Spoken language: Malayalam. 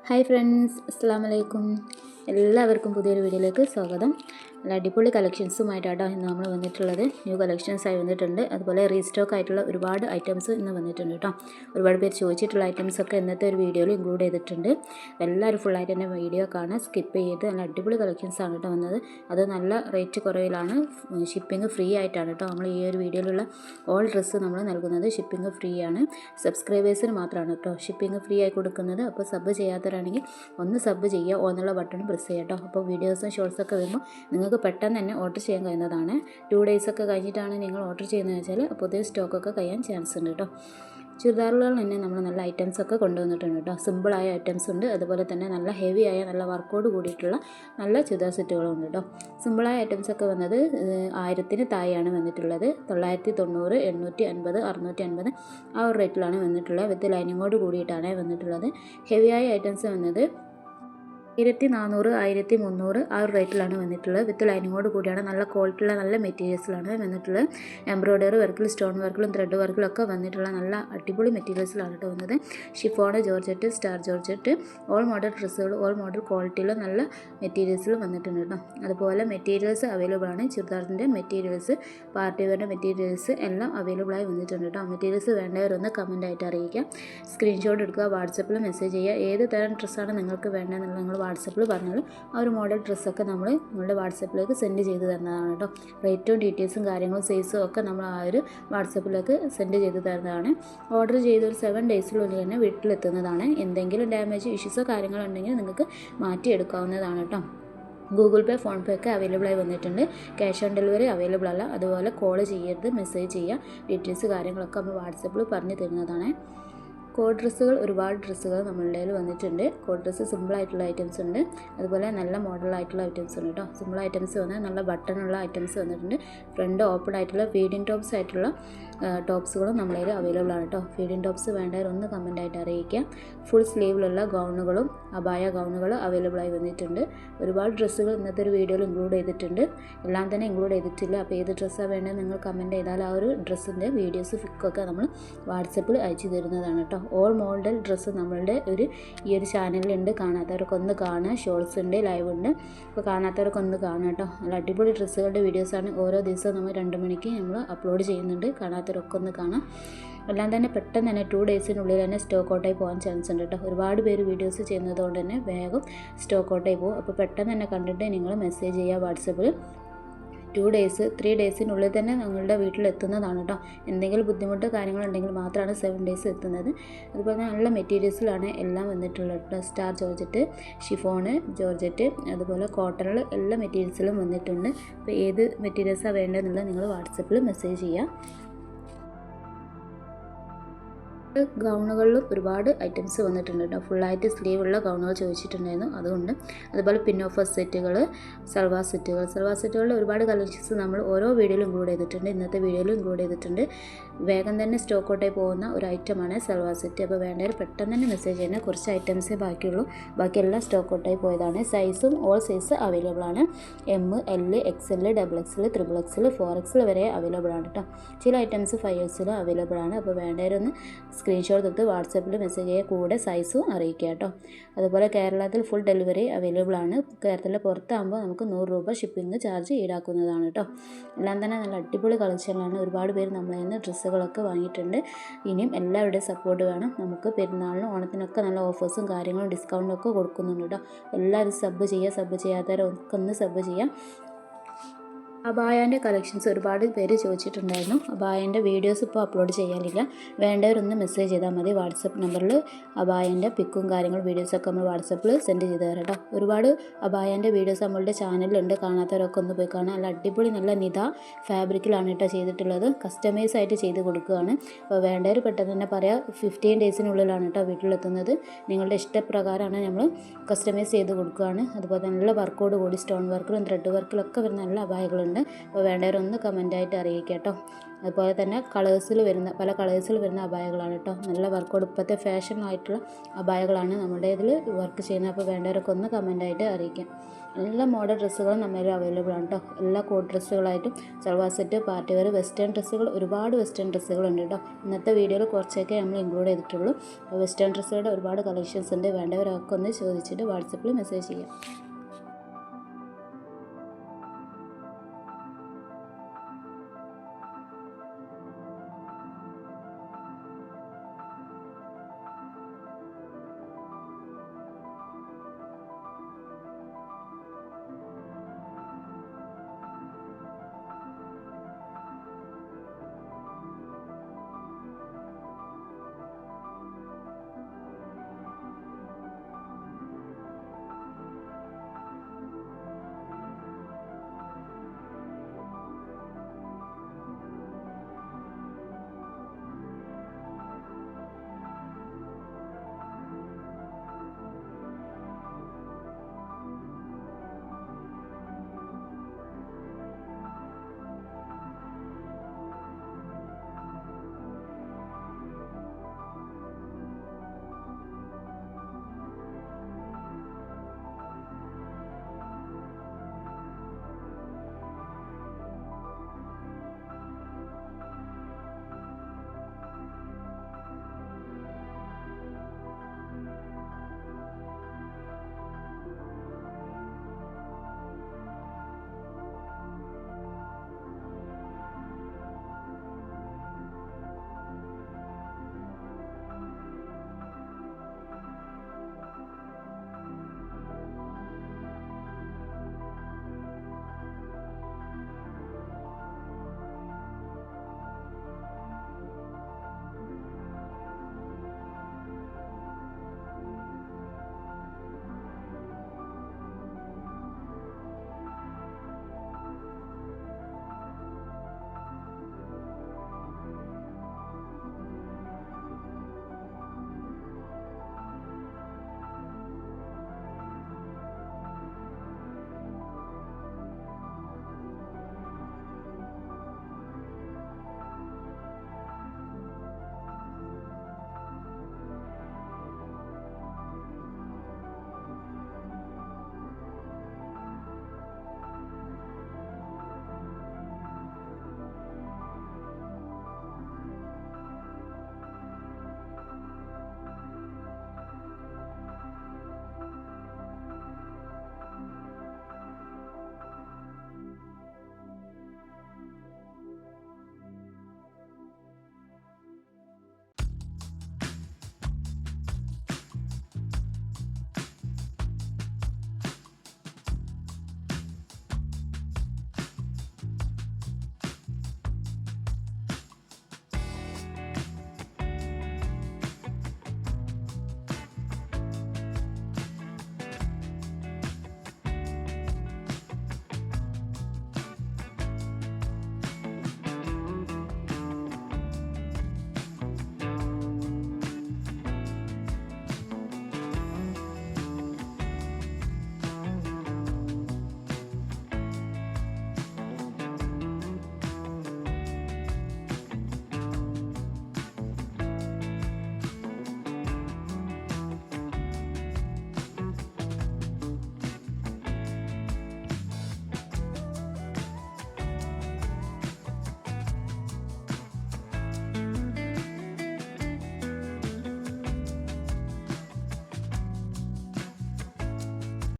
ഹായ് ഫ്രണ്ട്സ്, അസ്സാം വലൈക്കും. എല്ലാവർക്കും പുതിയൊരു വീഡിയോയിലേക്ക് സ്വാഗതം. നല്ല അടിപൊളി കളക്ഷൻസുമായിട്ടാണ് ഇന്ന് നമ്മൾ വന്നിട്ടുള്ളത്. ന്യൂ കളക്ഷൻസായി വന്നിട്ടുണ്ട്. അതുപോലെ റീസ്റ്റോക്ക് ആയിട്ടുള്ള ഒരുപാട് ഐറ്റംസ് ഇന്ന് വന്നിട്ടുണ്ട് കേട്ടോ. ഒരുപാട് പേര് ചോദിച്ചിട്ടുള്ള ഐറ്റംസൊക്കെ ഇന്നത്തെ ഒരു വീഡിയോയിൽ ഇൻക്ലൂഡ് ചെയ്തിട്ടുണ്ട്. എല്ലാവരും ഫുള്ളായിട്ട് തന്നെ വീഡിയോ കാണാൻ സ്കിപ്പ് ചെയ്ത് നല്ല അടിപൊളി കളക്ഷൻസാണ് കേട്ടോ വന്നത്. അത് നല്ല റേറ്റ് കുറവിലാണ്. ഷിപ്പിംഗ് ഫ്രീ ആയിട്ടാണ് കേട്ടോ നമ്മൾ ഈ ഒരു വീഡിയോയിലുള്ള ഓൾ ഡ്രസ്സ് നമ്മൾ നൽകുന്നത്. ഷിപ്പിംഗ് ഫ്രീ ആണ്. സബ്സ്ക്രൈബേഴ്സിന് മാത്രമാണ് കേട്ടോ ഷിപ്പിംഗ് ഫ്രീ ആയി കൊടുക്കുന്നത്. അപ്പോൾ സബ് ചെയ്യാത്തവരാണെങ്കിൽ ഒന്ന് സബ് ചെയ്യുക, ഓന്നുള്ള ബട്ടൺ പ്രസ് ചെയ്യുക കേട്ടോ. അപ്പോൾ വീഡിയോസും ഷോർട്സൊക്കെ വരുമ്പോൾ നിങ്ങൾക്ക് പെട്ടെന്ന് തന്നെ ഓർഡർ ചെയ്യാൻ കഴിയുന്നതാണ്. 2 ഡേയ്സൊക്കെ കഴിഞ്ഞിട്ടാണ് നിങ്ങൾ ഓർഡർ ചെയ്യുന്നതെന്ന് വെച്ചാൽ പുതിയ സ്റ്റോക്കൊക്കെ കഴിയാൻ ചാൻസ് ഉണ്ട് കേട്ടോ. ചുരിദാറുകൾ തന്നെ നമ്മൾ നല്ല ഐറ്റംസൊക്കെ കൊണ്ടുവന്നിട്ടുണ്ട് കേട്ടോ. സിമ്പിളായ ഐറ്റംസ് ഉണ്ട്, അതുപോലെ തന്നെ നല്ല ഹെവി ആയ നല്ല വർക്കോട് കൂടിയിട്ടുള്ള നല്ല ചുരിദാർ സെറ്റുകളും ഉണ്ട് കേട്ടോ. സിമ്പിളായ ഐറ്റംസൊക്കെ വന്നത് 1000-ന് താഴെയാണ് വന്നിട്ടുള്ളത്. 990, 850, 650 ആ ഒരു റേറ്റിലാണ് വന്നിട്ടുള്ളത്. വിത്ത് ലൈനിങ്ങോട് കൂടിയിട്ടാണ് വന്നിട്ടുള്ളത്. ഹെവിയായ ഐറ്റംസ് വന്നത് 1400, 1300 ആ ഒരു റേറ്റിലാണ് വന്നിട്ടുള്ളത്. വിത്ത് ലൈനിങ്ങോട് കൂടിയാണ്. നല്ല ക്വാളിറ്റിയുള്ള നല്ല മെറ്റീരിയൽസിലാണ് വന്നിട്ടുള്ളത്. എംബ്രോയ്ഡറി വർക്കിൽ, സ്റ്റോൺ വർക്കിലും ത്രെഡ് വർക്കിലും ഒക്കെ വന്നിട്ടുള്ള നല്ല അടിപൊളി മെറ്റീരിയൽസിലാണ് കേട്ടോ വന്നത്. Chiffon, georgette, star georgette, all model ഡ്രസ്സുകൾ, ഓൾ മോഡൽ ക്വാളിറ്റിയിൽ നല്ല മെറ്റീരിയൽസിൽ വന്നിട്ടുണ്ട് കേട്ടോ. അതുപോലെ മെറ്റീരിയൽസ് അവൈലബിൾ ആണ്. ചുരിദാറിൻ്റെ മെറ്റീരിയൽസ്, പാർട്ടി വെയറിൻ്റെ മെറ്റീരിയൽസ് എല്ലാം അവൈലബിൾ ആയി വന്നിട്ടുണ്ട് കേട്ടോ. മെറ്റീരിയൽസ് വേണ്ടവരൊന്ന് കമൻ്റ് ആയിട്ട് അറിയിക്കാം. സ്ക്രീൻഷോട്ട് എടുക്കുക, വാട്സപ്പിൽ മെസ്സേജ് ചെയ്യുക. ഏത് തരം ഡ്രസ്സാണ് നിങ്ങൾക്ക് വേണ്ടതെന്നുള്ള നിങ്ങൾ വാട്സപ്പിൽ പറഞ്ഞാൽ ആ ഒരു മോഡൽ ഡ്രസ്സൊക്കെ നമ്മളുടെ വാട്സപ്പിലേക്ക് സെൻഡ് ചെയ്ത് തരുന്നതാണ് കേട്ടോ. റേറ്റും ഡീറ്റെയിൽസും കാര്യങ്ങളും സൈസും ഒക്കെ നമ്മൾ ആ ഒരു വാട്സപ്പിലേക്ക് സെൻഡ് ചെയ്ത് തരുന്നതാണ്. ഓർഡർ ചെയ്ത് ഒരു 7 ഡേയ്സിനുള്ളിൽ തന്നെ വീട്ടിലെത്തുന്നതാണ്. എന്തെങ്കിലും ഡാമേജ് ഇഷ്യൂസോ കാര്യങ്ങളോ ഉണ്ടെങ്കിൽ നിങ്ങൾക്ക് മാറ്റിയെടുക്കാവുന്നതാണ് കേട്ടോ. ഗൂഗിൾ പേ, ഫോൺ പേ ഒക്കെ അവൈലബിൾ ആയി വന്നിട്ടുണ്ട്. ക്യാഷ് ഓൺ ഡെലിവറി അവൈലബിൾ അല്ല. അതുപോലെ കോൾ ചെയ്യരുത്, മെസ്സേജ് ചെയ്യുക. ഡീറ്റെയിൽസ് കാര്യങ്ങളൊക്കെ നമ്മൾ വാട്സപ്പിൽ പറഞ്ഞു തരുന്നതാണ്. കോഡ് ഡ്രസ്സുകൾ, ഒരുപാട് ഡ്രസ്സുകൾ നമ്മളുടെ കയ്യിൽ വന്നിട്ടുണ്ട്. കോഡ് ഡ്രസ്സ് സിമ്പിളായിട്ടുള്ള ഐറ്റംസ് ഉണ്ട്, അതുപോലെ നല്ല മോഡലായിട്ടുള്ള ഐറ്റംസ് ഉണ്ട് കേട്ടോ. സിമ്പിൾ ഐറ്റംസ് വന്നാൽ നല്ല ബട്ടണുള്ള ഐറ്റംസ് വന്നിട്ടുണ്ട്. ഫ്രണ്ട് ഓപ്പൺ ആയിട്ടുള്ള ഫീഡിങ് ടോപ്സ് ആയിട്ടുള്ള ടോപ്സുകളും നമ്മുടെ കയ്യിൽ അവൈലബിൾ ആണ് കേട്ടോ. ഫീഡിങ് ടോപ്സ് വേണ്ടവരൊന്ന് കമൻ്റായിട്ട് അറിയിക്കുക. ഫുൾ സ്ലീവിലുള്ള ഗൗണുകളും അബായ ഗൗണുകൾ അവൈലബിൾ ആയി വന്നിട്ടുണ്ട്. ഒരുപാട് ഡ്രസ്സുകൾ ഇന്നത്തെ ഒരു വീഡിയോയിൽ ഇൻക്ലൂഡ് ചെയ്തിട്ടുണ്ട്. എല്ലാം തന്നെ ഇൻക്ലൂഡ് ചെയ്തിട്ടില്ല. അപ്പോൾ ഏത് ഡ്രസ്സാണ് വേണ്ടത് നിങ്ങൾ കമൻറ്റ് ചെയ്താൽ ആ ഒരു ഡ്രസ്സിൻ്റെ വീഡിയോസ് ഫിക്കൊക്കെ നമ്മൾ വാട്സപ്പിൽ അയച്ചു തരുന്നതാണ് കേട്ടോ. ഓൾ മോഡൽ ഡ്രസ്സ് നമ്മളുടെ ഈ ഒരു ചാനലിലുണ്ട്. കാണാത്തവരൊക്കെ ഒന്ന് കാണുക. ഷോർട്സ് ഉണ്ട്, ലൈവ് ഉണ്ട്. അപ്പോൾ കാണാത്തവരൊക്കെ ഒന്ന് കാണുക കേട്ടോ. നല്ല അടിപൊളി ഡ്രസ്സുകളുടെ വീഡിയോസാണ് ഓരോ ദിവസവും നമ്മൾ 2 മണിക്ക് നമ്മൾ അപ്ലോഡ് ചെയ്യുന്നുണ്ട്. കാണാത്തവരൊക്കെ ഒന്ന് കാണാം. എല്ലാം തന്നെ പെട്ടെന്ന് തന്നെ 2 ഡേയ്സിനുള്ളിൽ തന്നെ സ്റ്റോക്ക് ഔട്ടായി പോകാൻ ചാൻസ് ഉണ്ട് കേട്ടോ. ഒരുപാട് പേര് വീഡിയോസ് ചെയ്യുന്നതുകൊണ്ട് തന്നെ വേഗം സ്റ്റോക്ക് ഔട്ടായി പോകും. അപ്പോൾ പെട്ടെന്ന് തന്നെ കണ്ടിട്ട് നിങ്ങൾ മെസ്സേജ് ചെയ്യുക വാട്സപ്പിൽ. 2 ഡേയ്സ്, 3 ഡേയ്സിനുള്ളിൽ തന്നെ നിങ്ങളുടെ വീട്ടിലെത്തുന്നതാണ് കേട്ടോ. എന്തെങ്കിലും ബുദ്ധിമുട്ട് കാര്യങ്ങളുണ്ടെങ്കിൽ മാത്രമാണ് 7 ഡേയ്സ് എത്തുന്നത്. അതുപോലെ നല്ല മെറ്റീരിയൽസിലാണ് എല്ലാം വന്നിട്ടുള്ളത്. സ്റ്റാർ ജോർജറ്റ്, ഷിഫോണ്, ജോർജറ്റ്, അതുപോലെ കോട്ടണിൽ എല്ലാ മെറ്റീരിയൽസിലും വന്നിട്ടുണ്ട്. അപ്പോൾ ഏത് മെറ്റീരിയൽസാണ് വേണ്ടതെന്നുള്ളത് നിങ്ങൾ വാട്സപ്പിൽ മെസ്സേജ് ചെയ്യുക. ഗൗണുകളിലും ഒരുപാട് ഐറ്റംസ് വന്നിട്ടുണ്ട് കേട്ടോ. ഫുള്ളായിട്ട് സ്ലീവുള്ള ഗൗണുകൾ ചോദിച്ചിട്ടുണ്ടായിരുന്നു, അതുകൊണ്ട്. അതുപോലെ പിൻ ഓഫർ സെറ്റുകൾ, സൽവാർ സെറ്റുകളിൽ ഒരുപാട് കളക്ഷൻസ് നമ്മൾ ഓരോ വീഡിയോയിലും ഇൻക്ലൂഡ് ചെയ്തിട്ടുണ്ട്. ഇന്നത്തെ വീഡിയോയിലും ഇൻക്ലൂഡ് ചെയ്തിട്ടുണ്ട്. വേഗം തന്നെ സ്റ്റോക്ക് ഔട്ടായി പോകുന്ന ഒരു ഐറ്റമാണ് സൽവാർ സെറ്റ്. അപ്പോൾ വേണ്ടവർ പെട്ടെന്ന് തന്നെ മെസ്സേജ് ചെയ്യുന്നത്. കുറച്ച് ഐറ്റംസേ ബാക്കിയുള്ളൂ, ബാക്കിയെല്ലാം സ്റ്റോക്ക് ഔട്ടായി പോയതാണ്. സൈസും ഓൾ സൈസ് അവൈലബിൾ ആണ്. M, L, XL, XXL, XXL, 4XL വരെ അവൈലബിൾ ആണ് കേട്ടോ. ചില ഐറ്റംസ് 5Xലും അവൈലബിൾ ആണ്. അപ്പോൾ വേണ്ടവരൊന്ന് സ്ക്രീൻഷോട്ട് എടുത്ത് വാട്സപ്പിൽ മെസ്സേജ് ചെയ്യുക, കൂടെ സൈസും അറിയിക്കുക കേട്ടോ. അതുപോലെ കേരളത്തിൽ ഫുൾ ഡെലിവറി അവൈലബിൾ ആണ്. കേരളത്തിലെ പുറത്താകുമ്പോൾ നമുക്ക് 100 രൂപ ഷിപ്പിംഗ് ചാർജ് ഈടാക്കുന്നതാണ് കേട്ടോ. എല്ലാം തന്നെ നല്ല അടിപൊളി കളക്ഷനാണ്. ഒരുപാട് പേര് നമ്മളെ നിന്ന് ഡ്രസ്സുകളൊക്കെ വാങ്ങിയിട്ടുണ്ട്. ഇനിയും എല്ലാവരുടെയും സപ്പോർട്ട് വേണം. നമുക്ക് പെരുന്നാളിനും ഓണത്തിനൊക്കെ നല്ല ഓഫേഴ്സും കാര്യങ്ങളും ഡിസ്കൗണ്ടും ഒക്കെ കൊടുക്കുന്നുണ്ട് കേട്ടോ. എല്ലാവരും സബ് ചെയ്യുക. സബ് ചെയ്യാത്തവരൊക്കെ ഒന്ന് സബ് ചെയ്യാം. അബായൻ്റെ കളക്ഷൻസ് ഒരുപാട് പേര് ചോദിച്ചിട്ടുണ്ടായിരുന്നു. അബായൻ്റെ വീഡിയോസ് ഇപ്പോൾ അപ്ലോഡ് ചെയ്യാനില്ല. വേണ്ടവരൊന്ന് മെസ്സേജ് ചെയ്താൽ മതി. വാട്സപ്പ് നമ്പറിൽ അബായൻ്റെ പിക്കും കാര്യങ്ങളും വീഡിയോസൊക്കെ നമ്മൾ വാട്സപ്പിൽ സെൻഡ് ചെയ്ത് തരാം കേട്ടോ. ഒരുപാട് അബായൻ്റെ വീഡിയോസ് നമ്മളുടെ ചാനലിലുണ്ട്. കാണാത്തവരൊക്കെ ഒന്ന് പോയി കാണാം. നല്ല അടിപൊളി നല്ല നിത ഫാബ്രിക്കിലാണ് കേട്ടോ ചെയ്തിട്ടുള്ളത്. കസ്റ്റമൈസ് ആയിട്ട് ചെയ്ത് കൊടുക്കുകയാണ്. അപ്പോൾ വേണ്ടവർ പെട്ടെന്ന് തന്നെ പറയാം. 15 ഡേയ്സിനുള്ളിലാണ് കേട്ടോ വീട്ടിലെത്തുന്നത്. നിങ്ങളുടെ ഇഷ്ടപ്രകാരമാണ് നമ്മൾ കസ്റ്റമൈസ് ചെയ്ത് കൊടുക്കുകയാണ്. അതുപോലെ നല്ല വർക്കോട് കൂടി സ്റ്റോൺ വർക്കിലും ത്രെഡ് വർക്കിലൊക്കെ വരുന്ന നല്ല അബായകളുണ്ട്. ആണ്. അപ്പോൾ വേണ്ടവരൊന്ന് കമൻറ്റായിട്ട് അറിയിക്കുക കേട്ടോ. അതുപോലെ തന്നെ പല കളേഴ്സിൽ വരുന്ന അബായകളാണ് കേട്ടോ. നല്ല വർക്കോട് ഇപ്പോഴത്തെ ഫാഷനായിട്ടുള്ള അബായകളാണ് നമ്മുടെ ഇതിൽ വർക്ക് ചെയ്യുന്നത്. അപ്പോൾ വേണ്ടവരൊക്കെ ഒന്ന് കമൻറ്റായിട്ട് അറിയിക്കാം. എല്ലാ മോഡൽ ഡ്രസ്സുകളും നമ്മുടെ അവൈലബിൾ ആണ് കേട്ടോ. എല്ലാ കോട്ട് ഡ്രസ്സുകളായിട്ടും salwar set, party wear, western ഡ്രസ്സുകൾ, ഒരുപാട് വെസ്റ്റേൺ ഡ്രസ്സുകളുണ്ട് കേട്ടോ. ഇന്നത്തെ വീഡിയോയിൽ കുറച്ചൊക്കെ നമ്മൾ ഇൻക്ലൂഡ് ചെയ്തിട്ടുള്ളൂ. വെസ്റ്റേൺ ഡ്രസ്സുകളുടെ ഒരുപാട് കളക്ഷൻസ് ഉണ്ട്. വേണ്ടവരൊക്കെ ഒന്ന് ചോദിച്ചിട്ട് വാട്സപ്പിൽ മെസ്സേജ് ചെയ്യാം.